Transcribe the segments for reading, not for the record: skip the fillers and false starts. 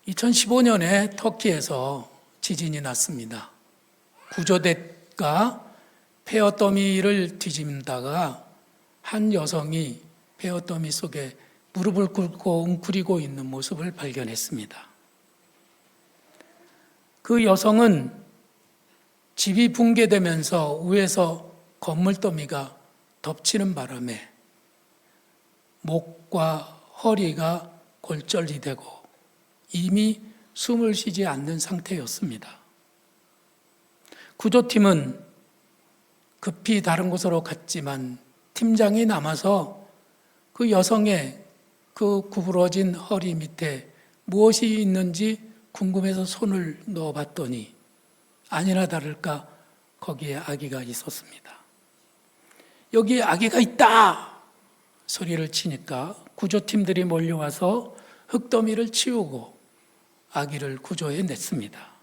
2015년에 터키에서 지진이 났습니다. 구조대가 폐허더미를 뒤집다가 한 여성이 폐허더미 속에 무릎을 꿇고 웅크리고 있는 모습을 발견했습니다. 그 여성은 집이 붕괴되면서 위에서 건물더미가 덮치는 바람에 목과 허리가 골절이 되고 이미 숨을 쉬지 않는 상태였습니다. 구조팀은 급히 다른 곳으로 갔지만 팀장이 남아서 그 여성의 그 구부러진 허리 밑에 무엇이 있는지 궁금해서 손을 넣어봤더니 아니나 다를까 거기에 아기가 있었습니다. 여기에 아기가 있다! 소리를 치니까 구조팀들이 몰려와서 흙더미를 치우고 아기를 구조해냈습니다.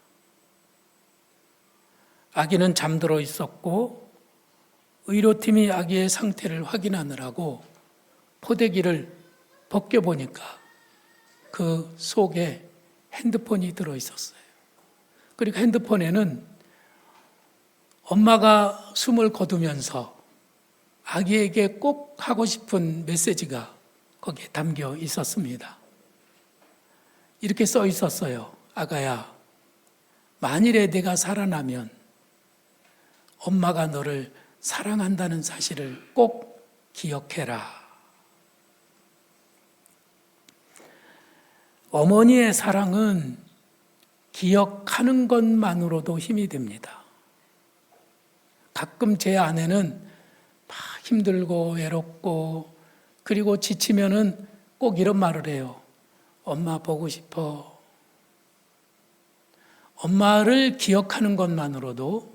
아기는 잠들어 있었고 의료팀이 아기의 상태를 확인하느라고 포대기를 벗겨보니까 그 속에 핸드폰이 들어있었어요. 그리고 핸드폰에는 엄마가 숨을 거두면서 아기에게 꼭 하고 싶은 메시지가 거기에 담겨 있었습니다. 이렇게 써 있었어요. 아가야, 만일에 내가 살아나면 엄마가 너를 사랑한다는 사실을 꼭 기억해라. 어머니의 사랑은 기억하는 것만으로도 힘이 됩니다. 가끔 제 아내는 막 힘들고 외롭고 그리고 지치면은 꼭 이런 말을 해요. 엄마 보고 싶어. 엄마를 기억하는 것만으로도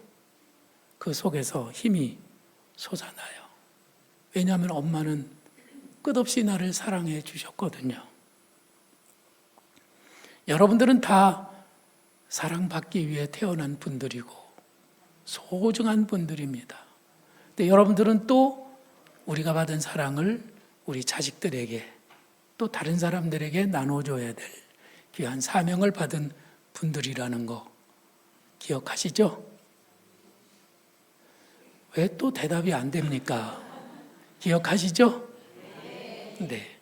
그 속에서 힘이 솟아나요. 왜냐하면 엄마는 끝없이 나를 사랑해 주셨거든요. 여러분들은 다 사랑받기 위해 태어난 분들이고 소중한 분들입니다. 근데 여러분들은 또 우리가 받은 사랑을 우리 자식들에게 또 다른 사람들에게 나눠줘야 될 귀한 사명을 받은 분들이라는 거 기억하시죠? 왜 또 대답이 안 됩니까? 기억하시죠? 네.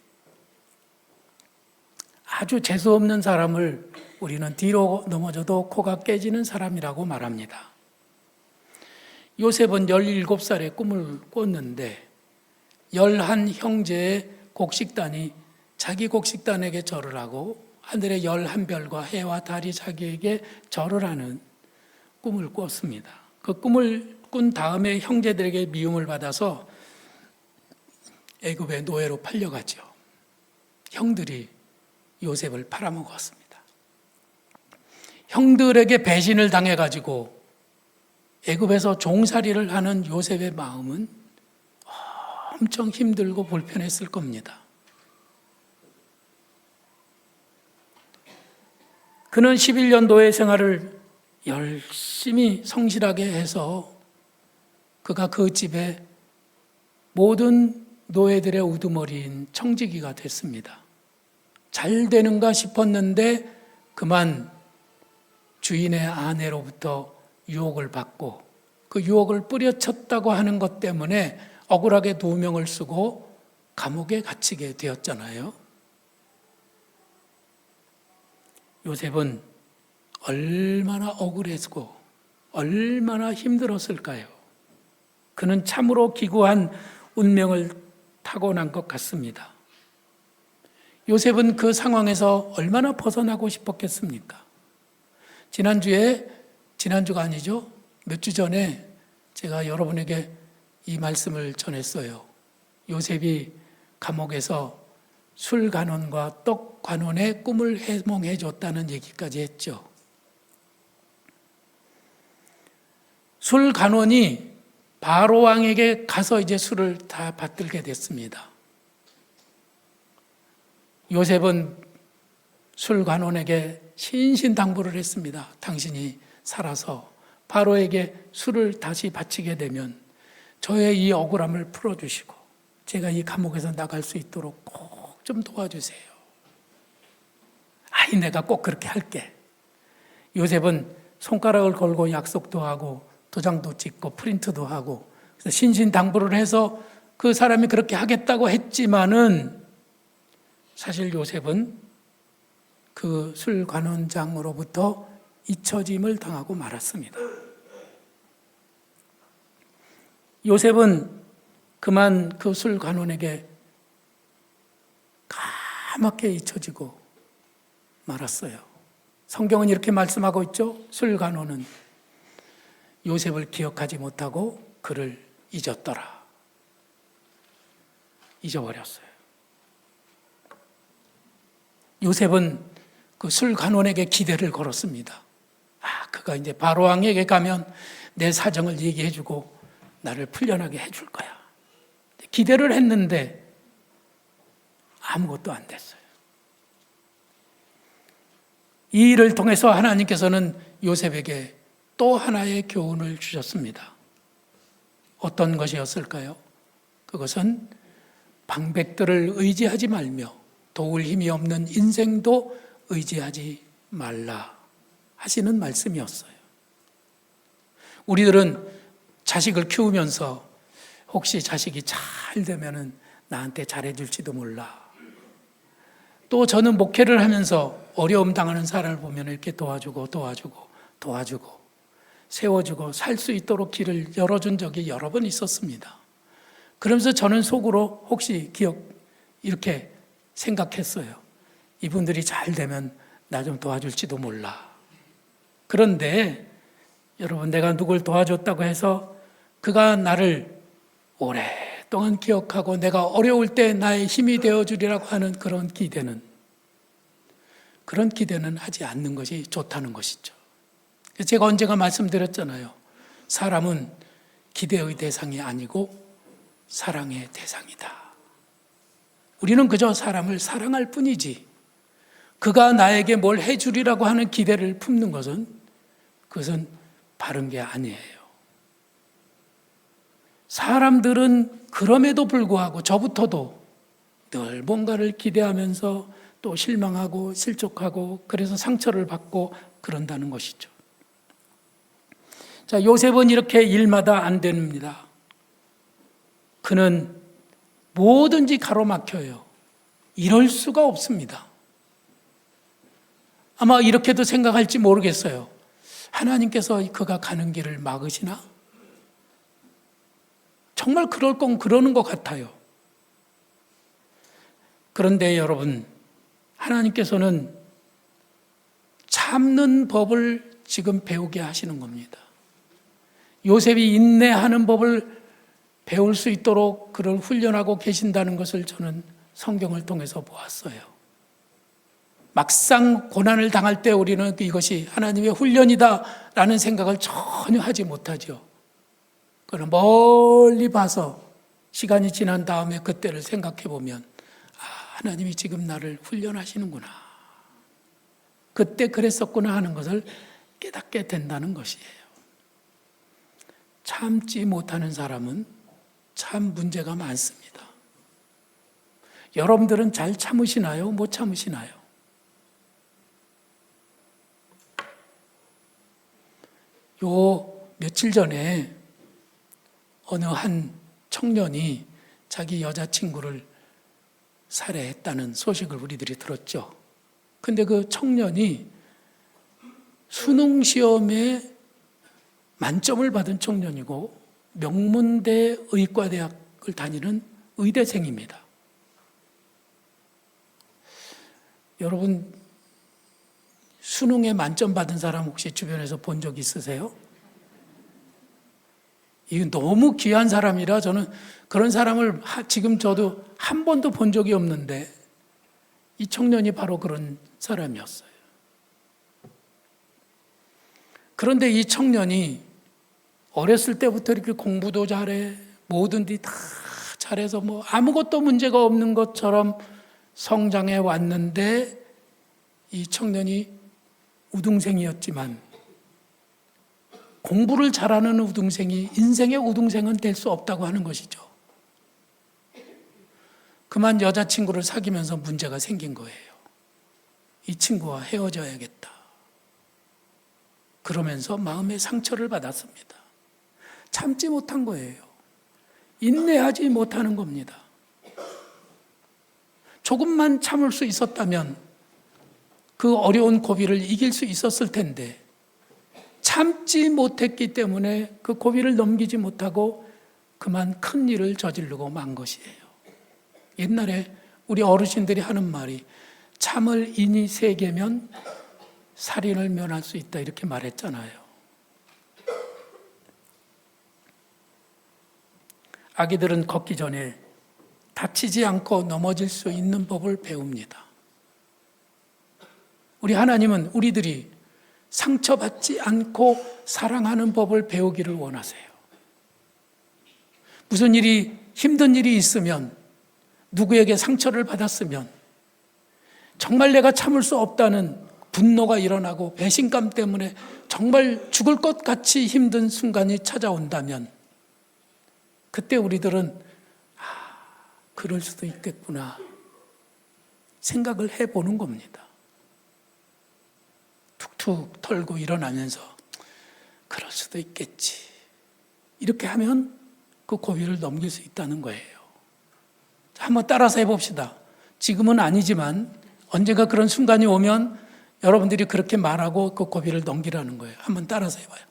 아주 재수없는 사람을 우리는 뒤로 넘어져도 코가 깨지는 사람이라고 말합니다. 요셉은 17살에 꿈을 꿨는데 11 형제의 곡식단이 자기 곡식단에게 절을 하고 하늘의 11별과 해와 달이 자기에게 절을 하는 꿈을 꿨습니다. 그 꿈을 꾼 다음에 형제들에게 미움을 받아서 애굽의 노예로 팔려갔죠. 형들이 요셉을 팔아먹었습니다. 형들에게 배신을 당해가지고 애굽에서 종살이를 하는 요셉의 마음은 엄청 힘들고 불편했을 겁니다. 그는 11년 노예 생활을 열심히 성실하게 해서 그가 그 집에 모든 노예들의 우두머리인 청지기가 됐습니다. 잘 되는가 싶었는데 그만 주인의 아내로부터 유혹을 받고 그 유혹을 뿌려쳤다고 하는 것 때문에 억울하게 누명을 쓰고 감옥에 갇히게 되었잖아요. 요셉은 얼마나 억울했고 얼마나 힘들었을까요? 그는 참으로 기구한 운명을 타고난 것 같습니다. 요셉은 그 상황에서 얼마나 벗어나고 싶었겠습니까? 지난주가 아니죠? 몇 주 전에 제가 여러분에게 이 말씀을 전했어요. 요셉이 감옥에서 술 간원과 떡 간원의 꿈을 해몽해 줬다는 얘기까지 했죠. 술 간원이 바로 왕에게 가서 이제 술을 다 받들게 됐습니다. 요셉은 술 간원에게 신신당부를 했습니다. 당신이 살아서 바로에게 술을 다시 바치게 되면 저의 이 억울함을 풀어주시고 제가 이 감옥에서 나갈 수 있도록 꼭 좀 도와주세요. 아이 내가 꼭 그렇게 할게. 요셉은 손가락을 걸고 약속도 하고 도장도 찍고 프린트도 하고 그래서 신신당부를 해서 그 사람이 그렇게 하겠다고 했지만은 사실 요셉은 그 술관원장으로부터 잊혀짐을 당하고 말았습니다. 요셉은 그만 그 술관원에게 까맣게 잊혀지고 말았어요. 성경은 이렇게 말씀하고 있죠. 술관원은 요셉을 기억하지 못하고 그를 잊었더라. 잊어버렸어요. 요셉은 그 술관원에게 기대를 걸었습니다. 그가 이제 바로 왕에게 가면 내 사정을 얘기해주고 나를 풀려나게 해줄 거야. 기대를 했는데 아무것도 안 됐어요. 이 일을 통해서 하나님께서는 요셉에게 또 하나의 교훈을 주셨습니다. 어떤 것이었을까요? 그것은 방백들을 의지하지 말며 도울 힘이 없는 인생도 의지하지 말라 하시는 말씀이었어요. 우리들은 자식을 키우면서 혹시 자식이 잘 되면은 나한테 잘해줄지도 몰라. 또 저는 목회를 하면서 어려움 당하는 사람을 보면 이렇게 도와주고 세워주고 살 수 있도록 길을 열어준 적이 여러 번 있었습니다. 그러면서 저는 속으로 혹시 이렇게 생각했어요. 이분들이 잘 되면 나 좀 도와줄지도 몰라. 그런데 여러분, 내가 누굴 도와줬다고 해서 그가 나를 오랫동안 기억하고 내가 어려울 때 나의 힘이 되어주리라고 하는 그런 기대는 하지 않는 것이 좋다는 것이죠. 제가 언젠가 말씀드렸잖아요. 사람은 기대의 대상이 아니고 사랑의 대상이다. 우리는 그저 사람을 사랑할 뿐이지 그가 나에게 뭘 해주리라고 하는 기대를 품는 그것은 바른 게 아니에요. 사람들은 그럼에도 불구하고 저부터도 늘 뭔가를 기대하면서 또 실망하고 실족하고 그래서 상처를 받고 그런다는 것이죠. 자, 요셉은 이렇게 일마다 안 됩니다. 그는 뭐든지 가로막혀요. 이럴 수가 없습니다. 아마 이렇게도 생각할지 모르겠어요. 하나님께서 그가 가는 길을 막으시나? 정말 그럴 건 그러는 것 같아요. 그런데 여러분, 하나님께서는 참는 법을 지금 배우게 하시는 겁니다. 요셉이 인내하는 법을 배울 수 있도록 그를 훈련하고 계신다는 것을 저는 성경을 통해서 보았어요. 막상 고난을 당할 때 우리는 이것이 하나님의 훈련이다라는 생각을 전혀 하지 못하죠. 그러나 멀리 봐서 시간이 지난 다음에 그때를 생각해 보면 하나님이 지금 나를 훈련하시는구나. 그때 그랬었구나 하는 것을 깨닫게 된다는 것이에요. 참지 못하는 사람은 참 문제가 많습니다. 여러분들은 잘 참으시나요? 못 참으시나요? 며칠 전에 어느 한 청년이 자기 여자친구를 살해했다는 소식을 우리들이 들었죠. 근데 그 청년이 수능 시험에 만점을 받은 청년이고 명문대 의과대학을 다니는 의대생입니다. 여러분, 수능에 만점 받은 사람 혹시 주변에서 본 적 있으세요? 이건 너무 귀한 사람이라 저는 그런 사람을 지금 저도 한 번도 본 적이 없는데 이 청년이 바로 그런 사람이었어요. 그런데 이 청년이 어렸을 때부터 이렇게 공부도 잘해, 뭐든지 다 잘해서 뭐 아무것도 문제가 없는 것처럼 성장해 왔는데 이 청년이 우등생이었지만 공부를 잘하는 우등생이 인생의 우등생은 될 수 없다고 하는 것이죠. 그만 여자친구를 사귀면서 문제가 생긴 거예요. 이 친구와 헤어져야겠다. 그러면서 마음의 상처를 받았습니다. 참지 못한 거예요. 인내하지 못하는 겁니다. 조금만 참을 수 있었다면 그 어려운 고비를 이길 수 있었을 텐데 참지 못했기 때문에 그 고비를 넘기지 못하고 그만 큰 일을 저지르고 만 것이에요. 옛날에 우리 어르신들이 하는 말이 참을 인이 세 개면 살인을 면할 수 있다 이렇게 말했잖아요. 아기들은 걷기 전에 다치지 않고 넘어질 수 있는 법을 배웁니다. 우리 하나님은 우리들이 상처받지 않고 사랑하는 법을 배우기를 원하세요. 무슨 일이 힘든 일이 있으면 누구에게 상처를 받았으면 정말 내가 참을 수 없다는 분노가 일어나고 배신감 때문에 정말 죽을 것 같이 힘든 순간이 찾아온다면 그때 우리들은 그럴 수도 있겠구나 생각을 해보는 겁니다. 툭툭 털고 일어나면서 그럴 수도 있겠지 이렇게 하면 그 고비를 넘길 수 있다는 거예요. 한번 따라서 해봅시다. 지금은 아니지만 언젠가 그런 순간이 오면 여러분들이 그렇게 말하고 그 고비를 넘기라는 거예요. 한번 따라서 해봐요.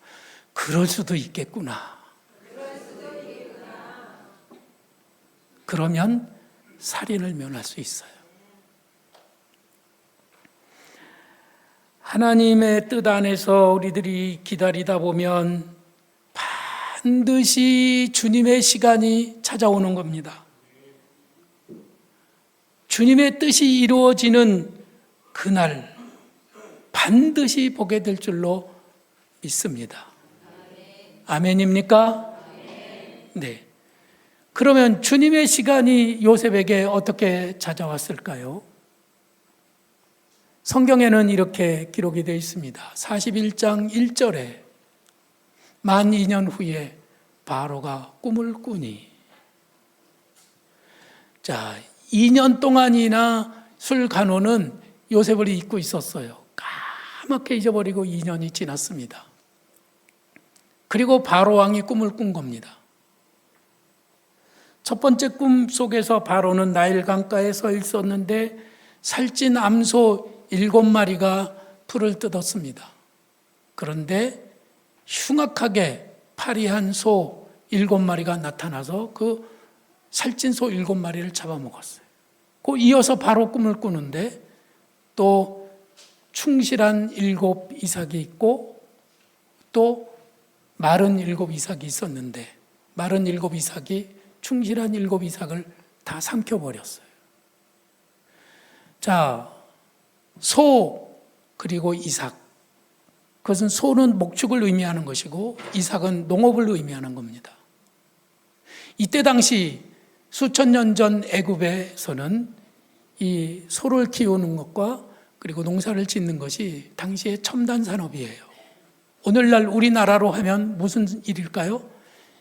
그럴 수도 있겠구나. 그러면 살인을 면할 수 있어요. 하나님의 뜻 안에서 우리들이 기다리다 보면 반드시 주님의 시간이 찾아오는 겁니다. 주님의 뜻이 이루어지는 그날 반드시 보게 될 줄로 믿습니다. 아멘입니까? 네. 그러면 주님의 시간이 요셉에게 어떻게 찾아왔을까요? 성경에는 이렇게 기록이 되어 있습니다. 41장 1절에 만 2년 후에 바로가 꿈을 꾸니. 자, 2년 동안이나 술간호는 요셉을 잊고 있었어요. 까맣게 잊어버리고 2년이 지났습니다. 그리고 바로 왕이 꿈을 꾼 겁니다. 첫 번째 꿈 속에서 바로는 나일 강가에 서 있었는데 살찐 암소 7마리가 풀을 뜯었습니다. 그런데 흉악하게 파리한 소 7마리가 나타나서 그 살찐 소 7마리를 잡아먹었어요. 그 이어서 바로 꿈을 꾸는데 또 충실한 7 이삭이 있고 또 마른 7 이삭이 있었는데 마른 7 이삭이 충실한 7 이삭을 다 삼켜버렸어요. 자, 소 그리고 이삭. 그것은 소는 목축을 의미하는 것이고 이삭은 농업을 의미하는 겁니다. 이때 당시 수천 년 전 애굽에서는 이 소를 키우는 것과 그리고 농사를 짓는 것이 당시의 첨단 산업이에요. 오늘날 우리나라로 하면 무슨 일일까요?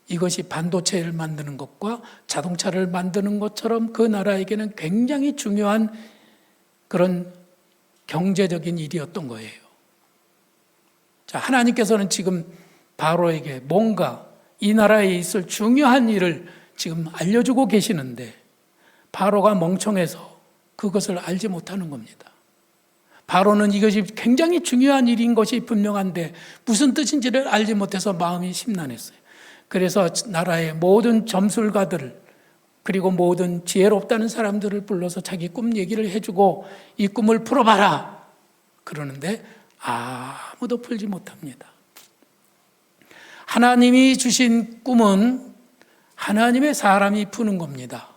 이것이 반도체를 만드는 것과 자동차를 만드는 것처럼 그 나라에게는 굉장히 중요한 그런 경제적인 일이었던 거예요. 자, 하나님께서는 지금 바로에게 뭔가 이 나라에 있을 중요한 일을 지금 알려주고 계시는데 바로가 멍청해서 그것을 알지 못하는 겁니다. 바로는 이것이 굉장히 중요한 일인 것이 분명한데 무슨 뜻인지를 알지 못해서 마음이 심란했어요. 그래서 나라의 모든 점술가들을 그리고 모든 지혜롭다는 사람들을 불러서 자기 꿈 얘기를 해주고 이 꿈을 풀어봐라 그러는데 아무도 풀지 못합니다. 하나님이 주신 꿈은 하나님의 사람이 푸는 겁니다.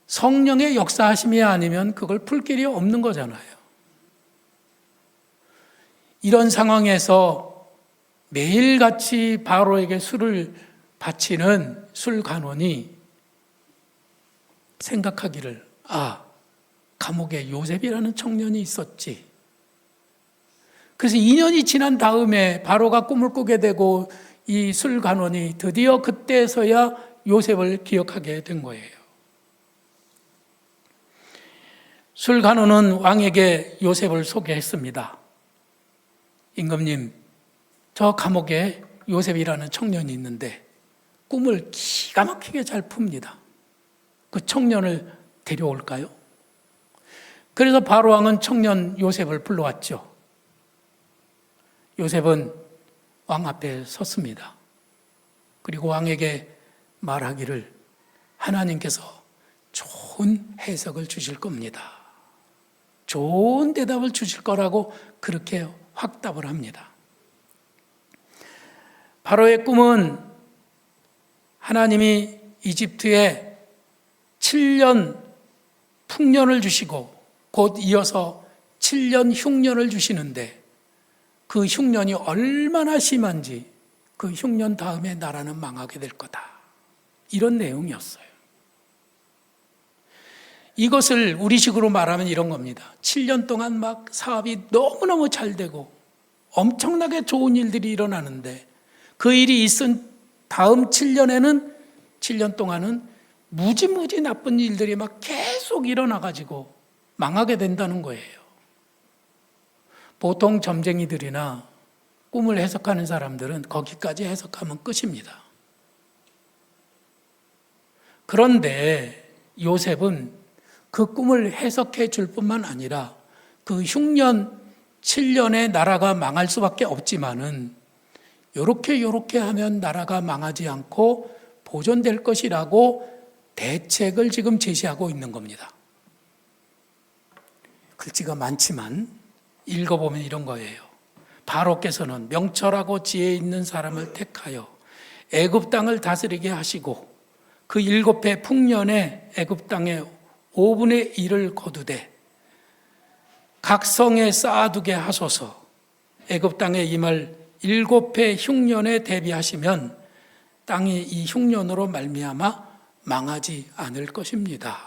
성령의 역사하심이 아니면 그걸 풀 길이 없는 거잖아요. 이런 상황에서 매일같이 바로에게 술을 바치는 술간원이 생각하기를 감옥에 요셉이라는 청년이 있었지. 그래서 2년이 지난 다음에 바로가 꿈을 꾸게 되고 이 술간원이 드디어 그때서야 요셉을 기억하게 된 거예요. 술간호는 왕에게 요셉을 소개했습니다. 임금님, 저 감옥에 요셉이라는 청년이 있는데 꿈을 기가 막히게 잘 풉니다. 그 청년을 데려올까요? 그래서 바로 왕은 청년 요셉을 불러왔죠. 요셉은 왕 앞에 섰습니다. 그리고 왕에게 말하기를 하나님께서 좋은 해석을 주실 겁니다. 좋은 대답을 주실 거라고 그렇게 확답을 합니다. 바로의 꿈은 하나님이 이집트에 7년 풍년을 주시고 곧 이어서 7년 흉년을 주시는데 그 흉년이 얼마나 심한지 그 흉년 다음에 나라는 망하게 될 거다. 이런 내용이었어요. 이것을 우리식으로 말하면 이런 겁니다. 7년 동안 막 사업이 너무너무 잘 되고 엄청나게 좋은 일들이 일어나는데 그 일이 있은 다음 7년 동안은 무지무지 나쁜 일들이 막 계속 일어나가지고 망하게 된다는 거예요. 보통 점쟁이들이나 꿈을 해석하는 사람들은 거기까지 해석하면 끝입니다. 그런데 요셉은 그 꿈을 해석해 줄 뿐만 아니라 그 흉년 7년의 나라가 망할 수밖에 없지만은 요렇게 하면 나라가 망하지 않고 보존될 것이라고 대책을 지금 제시하고 있는 겁니다. 글씨가 많지만 읽어보면 이런 거예요. 바로께서는 명철하고 지혜 있는 사람을 택하여 애굽 땅을 다스리게 하시고 그 7해 풍년에 애굽 땅에 5분의 1을 거두되 각 성에 쌓아두게 하소서. 애굽 땅에 임할 7해 흉년에 대비하시면 땅이 이 흉년으로 말미암아 망하지 않을 것입니다.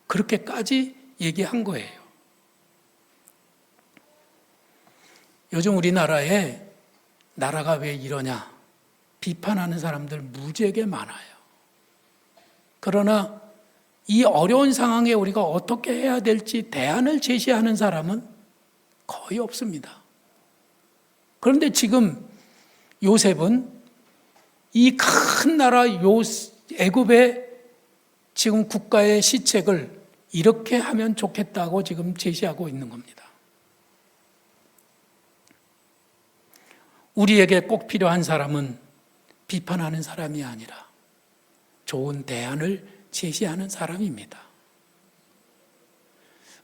그렇게까지 얘기한 거예요. 요즘 우리나라에 나라가 왜 이러냐 비판하는 사람들 무지하게 많아요. 그러나 이 어려운 상황에 우리가 어떻게 해야 될지 대안을 제시하는 사람은 거의 없습니다. 그런데 지금 요셉은 이 큰 나라 애굽의 지금 국가의 시책을 이렇게 하면 좋겠다고 지금 제시하고 있는 겁니다. 우리에게 꼭 필요한 사람은 비판하는 사람이 아니라 좋은 대안을 제시하는 사람입니다.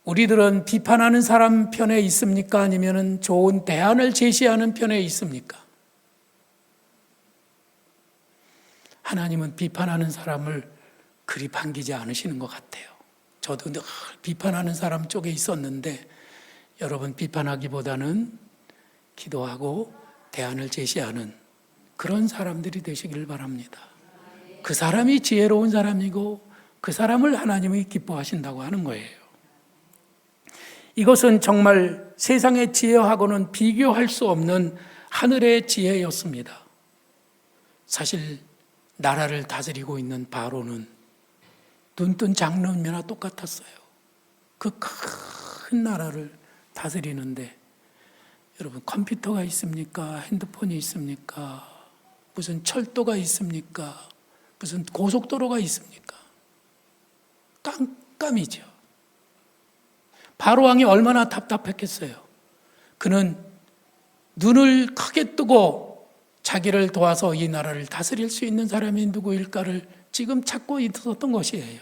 우리들은 비판하는 사람 편에 있습니까? 아니면 좋은 대안을 제시하는 편에 있습니까? 하나님은 비판하는 사람을 그리 반기지 않으시는 것 같아요. 저도 늘 비판하는 사람 쪽에 있었는데 여러분 비판하기보다는 기도하고 대안을 제시하는 그런 사람들이 되시길 바랍니다. 그 사람이 지혜로운 사람이고 그 사람을 하나님이 기뻐하신다고 하는 거예요. 이것은 정말 세상의 지혜하고는 비교할 수 없는 하늘의 지혜였습니다. 사실 나라를 다스리고 있는 바로는 눈뜬 장로님이나 똑같았어요. 그 큰 나라를 다스리는데 여러분 컴퓨터가 있습니까? 핸드폰이 있습니까? 무슨 철도가 있습니까? 무슨 고속도로가 있습니까? 깜깜이죠. 바로 왕이 얼마나 답답했겠어요. 그는 눈을 크게 뜨고 자기를 도와서 이 나라를 다스릴 수 있는 사람이 누구일까를 지금 찾고 있었던 것이에요.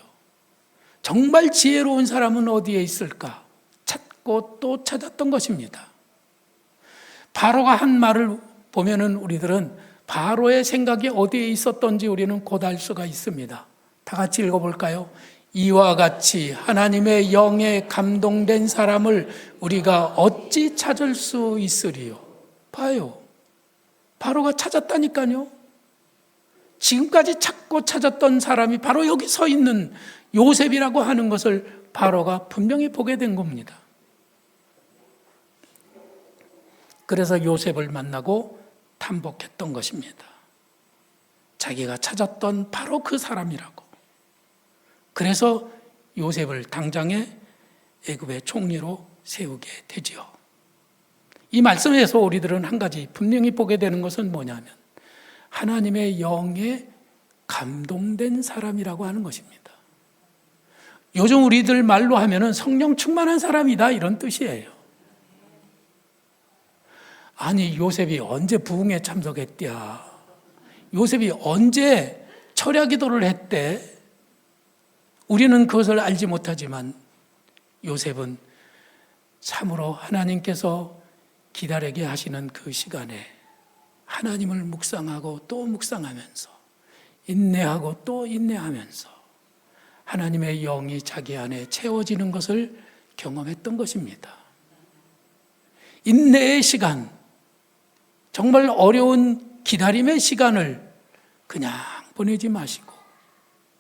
정말 지혜로운 사람은 어디에 있을까? 찾고 또 찾았던 것입니다. 바로가 한 말을 보면은 우리들은 바로의 생각이 어디에 있었던지 우리는 곧 알 수가 있습니다. 다 같이 읽어볼까요? 이와 같이 하나님의 영에 감동된 사람을 우리가 어찌 찾을 수 있으리요? 봐요. 바로가 찾았다니까요. 지금까지 찾고 찾았던 사람이 바로 여기 서 있는 요셉이라고 하는 것을 바로가 분명히 보게 된 겁니다. 그래서 요셉을 만나고 탐복했던 것입니다. 자기가 찾았던 바로 그 사람이라고. 그래서 요셉을 당장에 애굽의 총리로 세우게 되지요. 이 말씀에서 우리들은 한 가지 분명히 보게 되는 것은 뭐냐면 하나님의 영에 감동된 사람이라고 하는 것입니다. 요즘 우리들 말로 하면은 성령 충만한 사람이다 이런 뜻이에요. 아니 요셉이 언제 부흥에 참석했대야? 요셉이 언제 철야기도를 했대? 우리는 그것을 알지 못하지만 요셉은 참으로 하나님께서 기다리게 하시는 그 시간에 하나님을 묵상하고 또 묵상하면서 인내하고 또 인내하면서 하나님의 영이 자기 안에 채워지는 것을 경험했던 것입니다. 인내의 시간, 정말 어려운 기다림의 시간을 그냥 보내지 마시고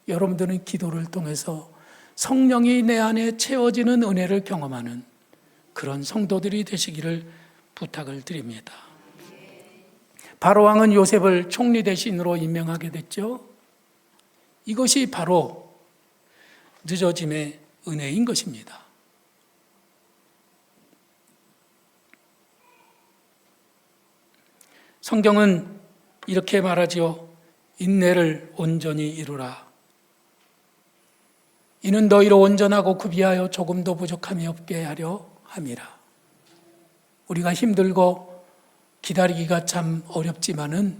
여러분들은 기도를 통해서 성령이 내 안에 채워지는 은혜를 경험하는 그런 성도들이 되시기를 부탁을 드립니다. 바로왕은 요셉을 총리 대신으로 임명하게 됐죠. 이것이 바로 늦어짐의 은혜인 것입니다. 성경은 이렇게 말하지요. 인내를 온전히 이루라. 이는 너희로 온전하고 구비하여 조금도 부족함이 없게 하려 함이라. 우리가 힘들고 기다리기가 참 어렵지만은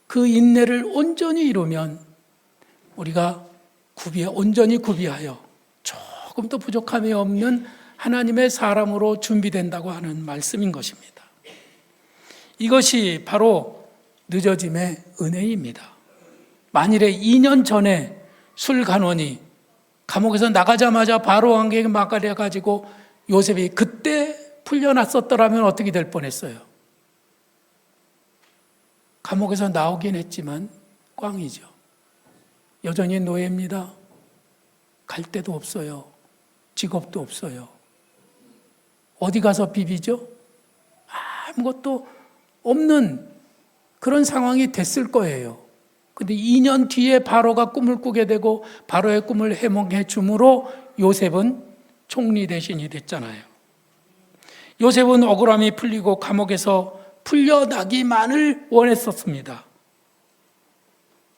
그 인내를 온전히 이루면 우리가 온전히 구비하여 조금도 부족함이 없는 하나님의 사람으로 준비된다고 하는 말씀인 것입니다. 이것이 바로 늦어짐의 은혜입니다. 만일에 2년 전에 술간원이 감옥에서 나가자마자 바로 왕에게 막아가지고 요셉이 그때 풀려났었더라면 어떻게 될 뻔했어요? 감옥에서 나오긴 했지만 꽝이죠. 여전히 노예입니다. 갈 데도 없어요. 직업도 없어요. 어디 가서 비비죠? 아무것도 없는 그런 상황이 됐을 거예요. 근데 2년 뒤에 바로가 꿈을 꾸게 되고 바로의 꿈을 해몽해 줌으로 요셉은 총리 대신이 됐잖아요. 요셉은 억울함이 풀리고 감옥에서 풀려나기만을 원했었습니다.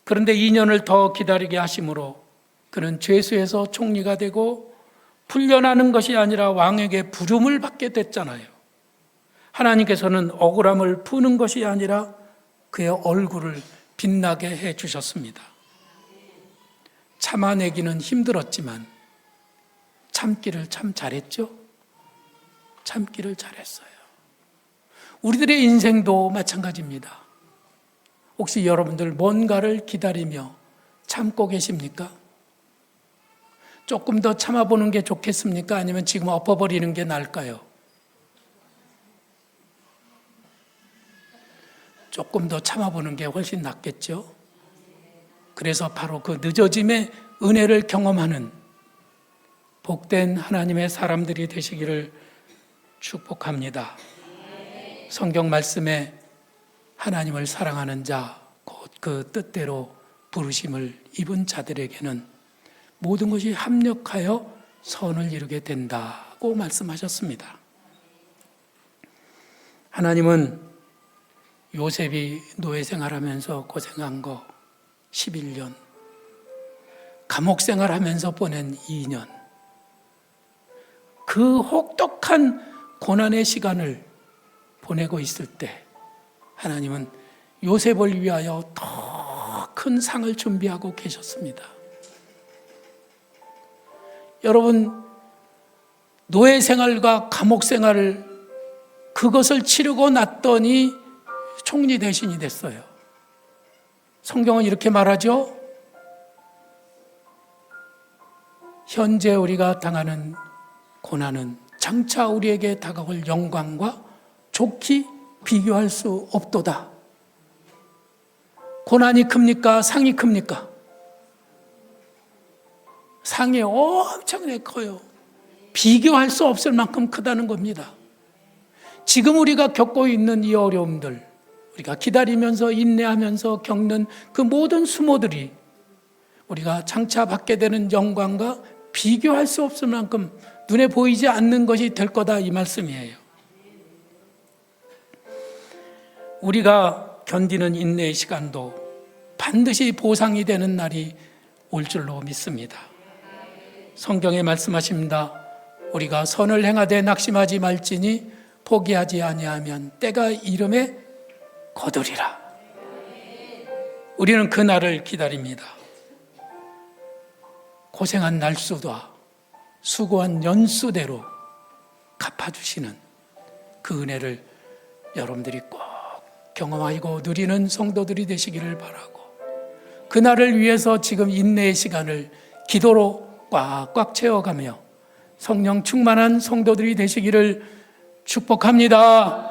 그런데 2년을 더 기다리게 하심으로 그는 죄수에서 총리가 되고 풀려나는 것이 아니라 왕에게 부름을 받게 됐잖아요. 하나님께서는 억울함을 푸는 것이 아니라 그의 얼굴을 빛나게 해 주셨습니다. 참아내기는 힘들었지만 참기를 참 잘했죠? 참기를 잘했어요. 우리들의 인생도 마찬가지입니다. 혹시 여러분들 뭔가를 기다리며 참고 계십니까? 조금 더 참아보는 게 좋겠습니까? 아니면 지금 엎어버리는 게 나을까요? 조금 더 참아보는 게 훨씬 낫겠죠? 그래서 바로 그 늦어짐의 은혜를 경험하는 복된 하나님의 사람들이 되시기를 축복합니다. 성경 말씀에 하나님을 사랑하는 자, 곧 그 뜻대로 부르심을 입은 자들에게는 모든 것이 합력하여 선을 이루게 된다고 말씀하셨습니다. 하나님은 요셉이 노예 생활하면서 고생한 거 11년, 감옥 생활하면서 보낸 2년, 그 혹독한 고난의 시간을 보내고 있을 때 하나님은 요셉을 위하여 더 큰 상을 준비하고 계셨습니다. 여러분, 노예 생활과 감옥 생활을 그것을 치르고 났더니 총리 대신이 됐어요. 성경은 이렇게 말하죠. 현재 우리가 당하는 고난은 장차 우리에게 다가올 영광과 좋게 비교할 수 없도다. 고난이 큽니까? 상이 큽니까? 상이 엄청나게 커요. 비교할 수 없을 만큼 크다는 겁니다. 지금 우리가 겪고 있는 이 어려움들, 우리가 기다리면서 인내하면서 겪는 그 모든 수모들이 우리가 장차 받게 되는 영광과 비교할 수 없을 만큼 눈에 보이지 않는 것이 될 거다, 이 말씀이에요. 우리가 견디는 인내의 시간도 반드시 보상이 되는 날이 올 줄로 믿습니다. 성경에 말씀하십니다. 우리가 선을 행하되 낙심하지 말지니 포기하지 아니하면 때가 이름에 거두리라. 우리는 그 날을 기다립니다. 고생한 날수와 수고한 연수대로 갚아주시는 그 은혜를 여러분들이 꼭 경험하고 누리는 성도들이 되시기를 바라고, 그날을 위해서 지금 인내의 시간을 기도로 꽉꽉 채워가며 성령 충만한 성도들이 되시기를 축복합니다.